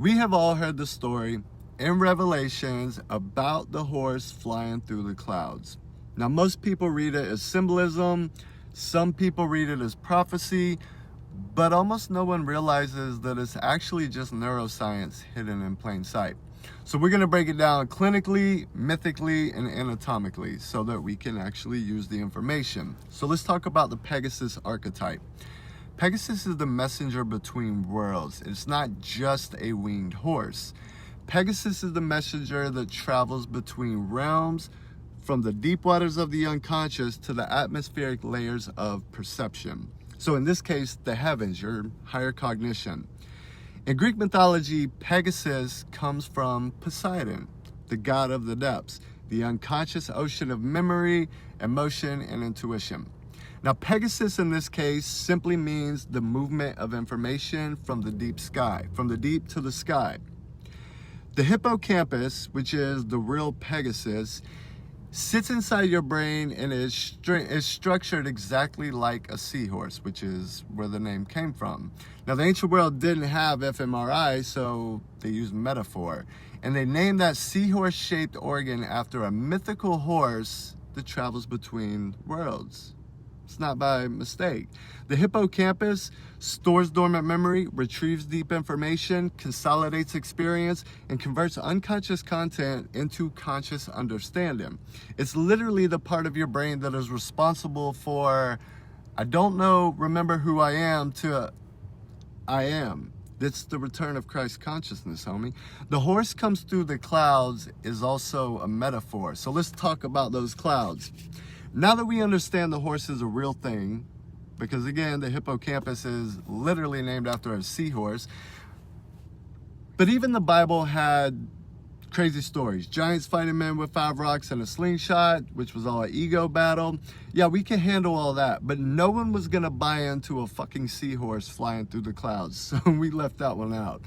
We have all heard the story in Revelations about the horse flying through the clouds. Now, most people read it as symbolism, some people read it as prophecy, but almost no one realizes that it's actually just neuroscience hidden in plain sight. So we're going to break it down clinically, mythically, and anatomically so that we can actually use the information. So let's talk about the Pegasus archetype. Pegasus is the messenger between worlds. It's not just a winged horse. Pegasus is the messenger that travels between realms, from the deep waters of the unconscious to the atmospheric layers of perception. So in this case, the heavens, your higher cognition. In Greek mythology, Pegasus comes from Poseidon, the god of the depths, the unconscious ocean of memory, emotion, and intuition. Now, Pegasus in this case simply means the movement of information from the deep sky, from the deep to the sky. The hippocampus, which is the real Pegasus, sits inside your brain and is structured exactly like a seahorse, which is where the name came from. Now, the ancient world didn't have fMRI, so they used metaphor. And they named that seahorse-shaped organ after a mythical horse that travels between worlds. It's not by mistake. The hippocampus stores dormant memory, retrieves deep information, consolidates experience, and converts unconscious content into conscious understanding. It's literally the part of your brain that is responsible for, I don't know, remember who I am, to I am. That's the return of Christ consciousness, homie. The horse comes through the clouds is also a metaphor. So let's talk about those clouds. Now that we understand the horse is a real thing, because again, the hippocampus is literally named after a seahorse, but even the Bible had crazy stories. Giants fighting men with 5 rocks and a slingshot, which was all an ego battle. Yeah, we can handle all that, but no one was gonna buy into a fucking seahorse flying through the clouds, so we left that one out.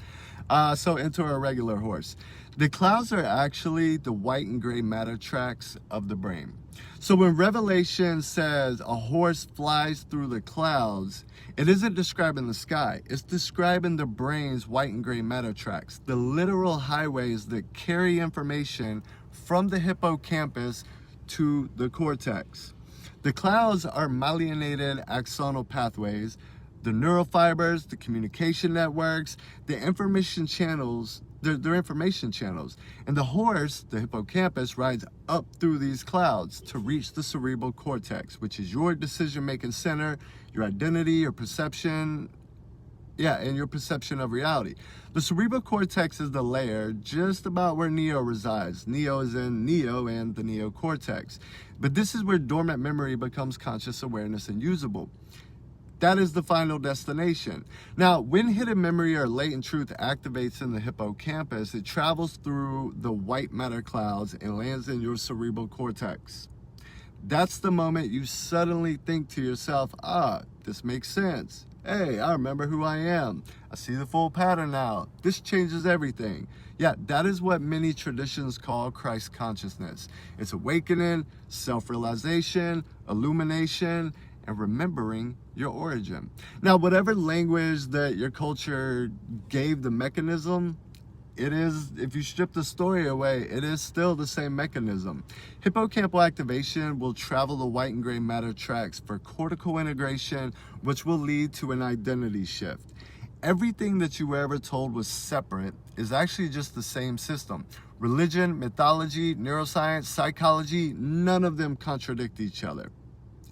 So enter a regular horse. The clouds are actually the white and gray matter tracts of the brain. So when Revelation says a horse flies through the clouds, it isn't describing the sky. It's describing the brain's white and gray matter tracts, the literal highways that carry information from the hippocampus to the cortex. The clouds are myelinated axonal pathways, the neural fibers, the communication networks, the information channels, they're information channels. And the horse, the hippocampus, rides up through these clouds to reach the cerebral cortex, which is your decision-making center, your identity, your perception, and your perception of reality. The cerebral cortex is the layer just about where Neo resides. Neo is in Neo and the neocortex. But this is where dormant memory becomes conscious awareness and usable. That is the final destination. Now, when hidden memory or latent truth activates in the hippocampus, it travels through the white matter clouds and lands in your cerebral cortex. That's the moment you suddenly think to yourself, this makes sense. Hey, I remember who I am. I see the full pattern now. This changes everything. Yeah, that is what many traditions call Christ consciousness. It's awakening, self-realization, illumination, and remembering your origin. Now, whatever language that your culture gave the mechanism, it is, if you strip the story away, it is still the same mechanism. Hippocampal activation will travel the white and gray matter tracts for cortical integration, which will lead to an identity shift. Everything that you were ever told was separate is actually just the same system. Religion, mythology, neuroscience, psychology, none of them contradict each other.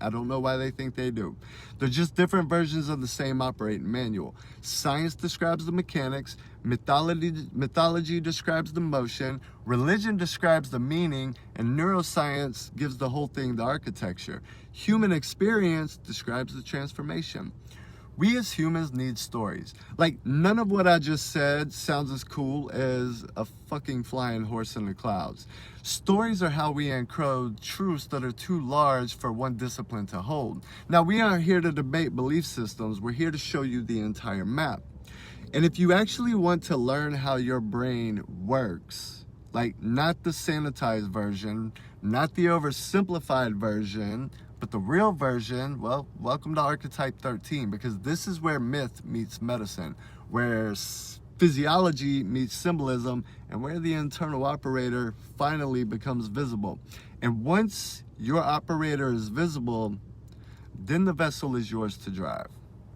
I don't know why they think they do. They're just different versions of the same operating manual. Science describes the mechanics, mythology describes the motion, religion describes the meaning, and neuroscience gives the whole thing the architecture. Human experience describes the transformation. We as humans need stories. Like, none of what I just said sounds as cool as a fucking flying horse in the clouds. Stories are how we encode truths that are too large for one discipline to hold. Now, we aren't here to debate belief systems. We're here to show you the entire map. And if you actually want to learn how your brain works, like not the sanitized version, not the oversimplified version, but the real version, well, welcome to Archetype 13, because this is where myth meets medicine, where physiology meets symbolism, and where the internal operator finally becomes visible. And once your operator is visible, then the vessel is yours to drive.